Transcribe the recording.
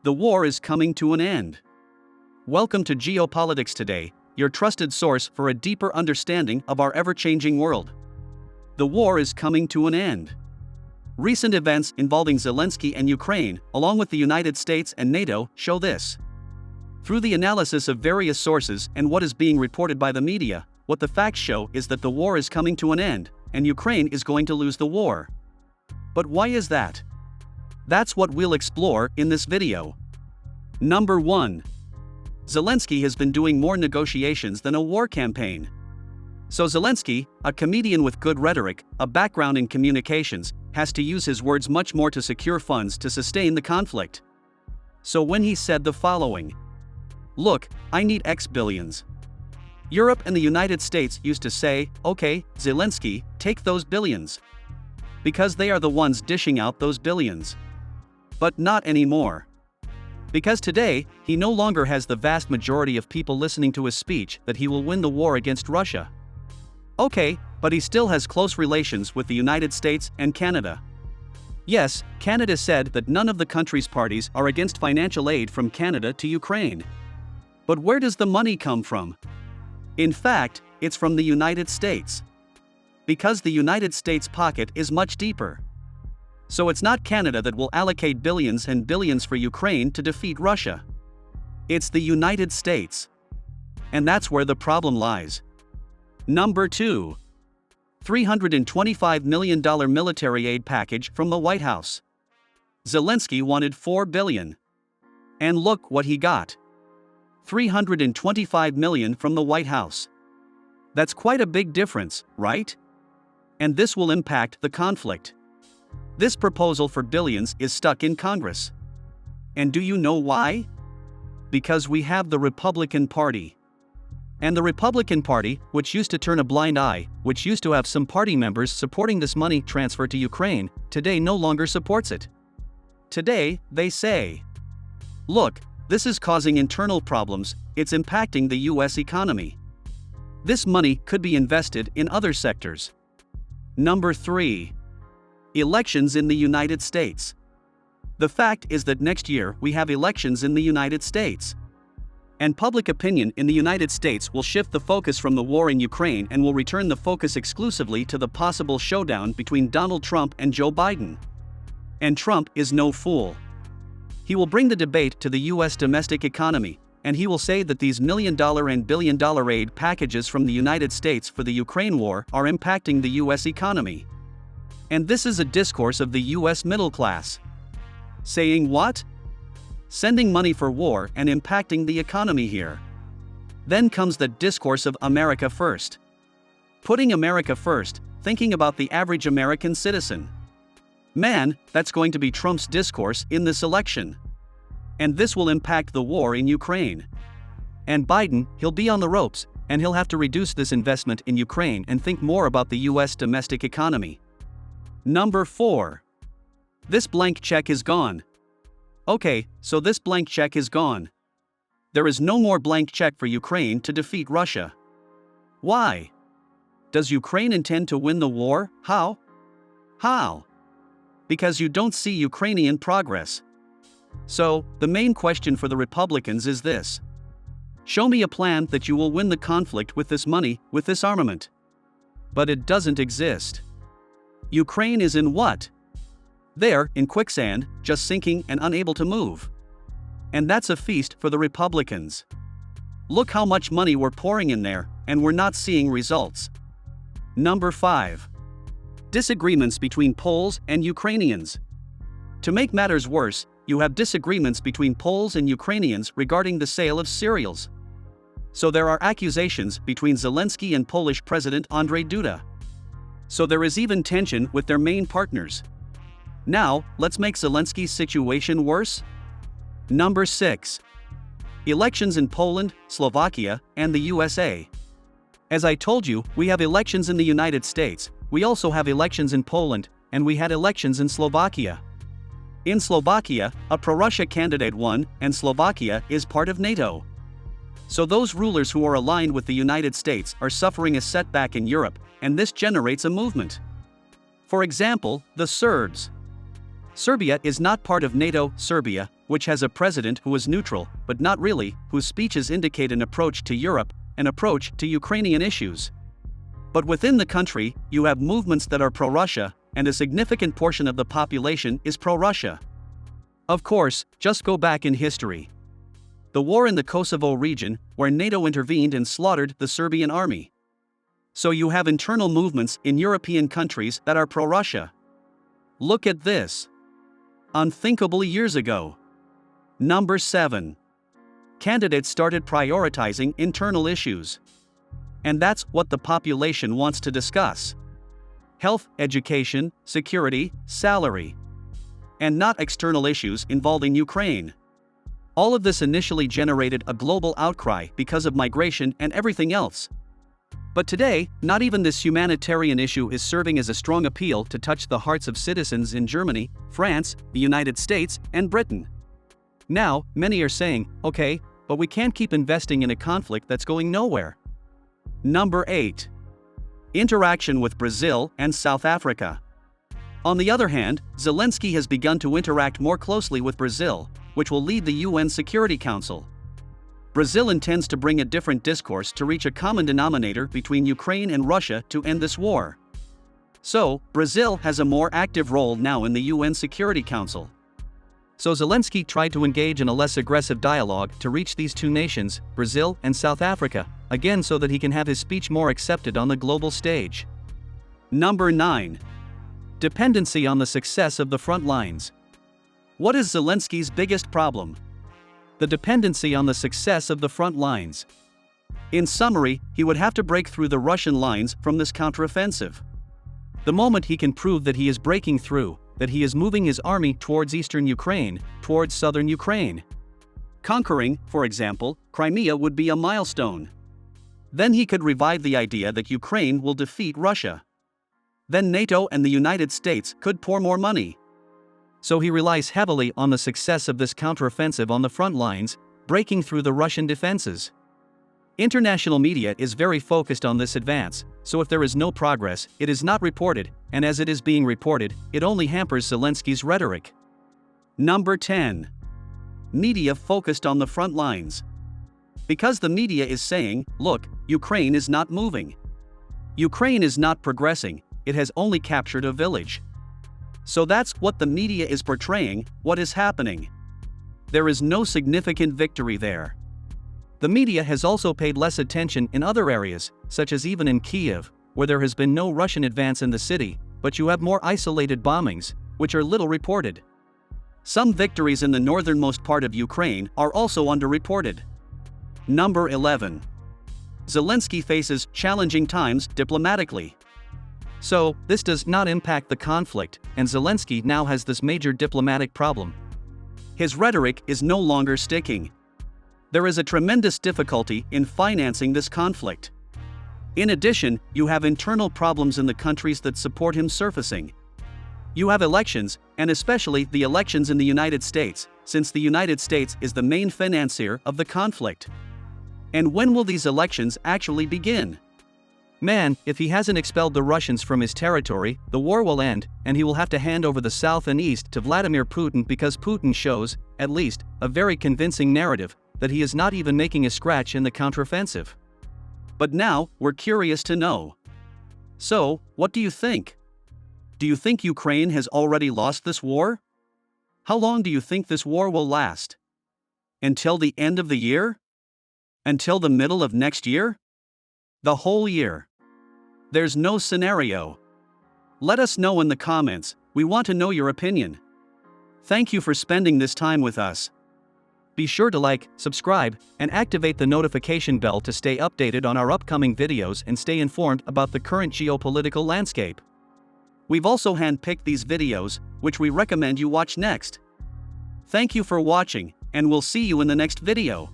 The war is coming to an end. Welcome to Geopolitics Today, your trusted source for a deeper understanding of our ever-changing world. The war is coming to an end. Recent events involving Zelensky and Ukraine, along with the United States and NATO, show this. Through the analysis of various sources and what is being reported by the media, what the facts show is that the war is coming to an end, and Ukraine is going to lose the war. But why is that? That's what we'll explore in this video. Number 1. Zelensky has been doing more negotiations than a war campaign. So Zelensky, a comedian with good rhetoric, a background in communications, has to use his words much more to secure funds to sustain the conflict. So when he said the following, "Look, I need X billions." Europe and the United States used to say, "Okay, Zelensky, take those billions." Because they are the ones dishing out those billions. But not anymore. Because today, he no longer has the vast majority of people listening to his speech that he will win the war against Russia. Okay, but he still has close relations with the United States and Canada. Yes, Canada said that none of the country's parties are against financial aid from Canada to Ukraine. But where does the money come from? In fact, it's from the United States. Because the United States' pocket is much deeper. So it's not Canada that will allocate billions and billions for Ukraine to defeat Russia. It's the United States. And that's where the problem lies. Number 2. $325 million military aid package from the White House. Zelensky wanted $4 billion. And look what he got. $325 million from the White House. That's quite a big difference, right? And this will impact the conflict. This proposal for billions is stuck in Congress. And do you know why? Because we have the Republican Party. And the Republican Party, which used to turn a blind eye, which used to have some party members supporting this money transfer to Ukraine, today no longer supports it. Today, they say, "Look, this is causing internal problems, it's impacting the US economy. This money could be invested in other sectors." Number 3. Elections in the United States. The fact is that next year we have elections in the United States. And public opinion in the United States will shift the focus from the war in Ukraine and will return the focus exclusively to the possible showdown between Donald Trump and Joe Biden. And Trump is no fool. He will bring the debate to the US domestic economy, and he will say that these $1 million and $1 billion aid packages from the United States for the Ukraine war are impacting the US economy. And this is a discourse of the US middle class. Saying what? Sending money for war and impacting the economy here. Then comes the discourse of America first. Putting America first, thinking about the average American citizen. Man, that's going to be Trump's discourse in this election. And this will impact the war in Ukraine. And Biden, he'll be on the ropes, and he'll have to reduce this investment in Ukraine and think more about the US domestic economy. Number 4. This blank check is gone. Okay, so this blank check is gone. There is no more blank check for Ukraine to defeat Russia. Why? Does Ukraine intend to win the war? How? How? Because you don't see Ukrainian progress. So, the main question for the Republicans is this. Show me a plan that you will win the conflict with this money, with this armament. But it doesn't exist. Ukraine is in what? There, in quicksand, just sinking and unable to move. And that's a feast for the Republicans. Look how much money we're pouring in there, and we're not seeing results. Number 5. Disagreements between Poles and Ukrainians. To make matters worse, you have disagreements between Poles and Ukrainians regarding the sale of cereals. So there are accusations between Zelensky and Polish President Andrzej Duda. So there is even tension with their main partners. Now, let's make Zelensky's situation worse. Number 6. Elections in Poland, Slovakia, and the USA. As I told you, we have elections in the United States, we also have elections in Poland, and we had elections in Slovakia. In Slovakia, a pro-Russia candidate won, and Slovakia is part of NATO. So those rulers who are aligned with the United States are suffering a setback in Europe, and this generates a movement. For example, the Serbs. Serbia is not part of NATO. Serbia, which has a president who is neutral, but not really, whose speeches indicate an approach to Europe, an approach to Ukrainian issues. But within the country, you have movements that are pro-Russia, and a significant portion of the population is pro-Russia. Of course, just go back in history. The war in the Kosovo region, where NATO intervened and slaughtered the Serbian army. So you have internal movements in European countries that are pro-Russia. Look at this. Unthinkable years ago. Number 7. Candidates started prioritizing internal issues. And that's what the population wants to discuss. Health, education, security, salary. And not external issues involving Ukraine. All of this initially generated a global outcry because of migration and everything else. But today, not even this humanitarian issue is serving as a strong appeal to touch the hearts of citizens in Germany, France, the United States, and Britain. Now, many are saying, okay, but we can't keep investing in a conflict that's going nowhere. Number 8. Interaction with Brazil and South Africa. On the other hand, Zelensky has begun to interact more closely with Brazil, which will lead the UN Security Council. Brazil intends to bring a different discourse to reach a common denominator between Ukraine and Russia to end this war. So, Brazil has a more active role now in the UN Security Council. So Zelensky tried to engage in a less aggressive dialogue to reach these two nations, Brazil and South Africa, again so that he can have his speech more accepted on the global stage. Number 9. Dependency on the success of the front lines. What is Zelensky's biggest problem? The dependency on the success of the front lines. In summary, he would have to break through the Russian lines from this counteroffensive. The moment he can prove that he is breaking through, that he is moving his army towards eastern Ukraine, towards southern Ukraine. Conquering, for example, Crimea would be a milestone. Then he could revive the idea that Ukraine will defeat Russia. Then NATO and the United States could pour more money. So he relies heavily on the success of this counteroffensive on the front lines, breaking through the Russian defenses. International media is very focused on this advance, so if there is no progress, it is not reported, and as it is being reported, it only hampers Zelensky's rhetoric. Number 10. Media focused on the front lines. Because the media is saying, look, Ukraine is not moving. Ukraine is not progressing, it has only captured a village. So that's what the media is portraying, what is happening. There is no significant victory there. The media has also paid less attention in other areas, such as even in Kiev, where there has been no Russian advance in the city, but you have more isolated bombings, which are little reported. Some victories in the northernmost part of Ukraine are also underreported. Number 11. Zelensky faces challenging times diplomatically. So, this does not impact the conflict, and Zelensky now has this major diplomatic problem. His rhetoric is no longer sticking. There is a tremendous difficulty in financing this conflict. In addition, you have internal problems in the countries that support him surfacing. You have elections, and especially the elections in the United States, since the United States is the main financier of the conflict. And when will these elections actually begin? Man, if he hasn't expelled the Russians from his territory, the war will end, and he will have to hand over the south and east to Vladimir Putin because Putin shows, at least, a very convincing narrative, that he is not even making a scratch in the counteroffensive. But now, we're curious to know. So, what do you think? Do you think Ukraine has already lost this war? How long do you think this war will last? Until the end of the year? Until the middle of next year? The whole year? There's no scenario. Let us know in the comments, we want to know your opinion. Thank you for spending this time with us. Be sure to like, subscribe, and activate the notification bell to stay updated on our upcoming videos and stay informed about the current geopolitical landscape. We've also handpicked these videos, which we recommend you watch next. Thank you for watching, and we'll see you in the next video.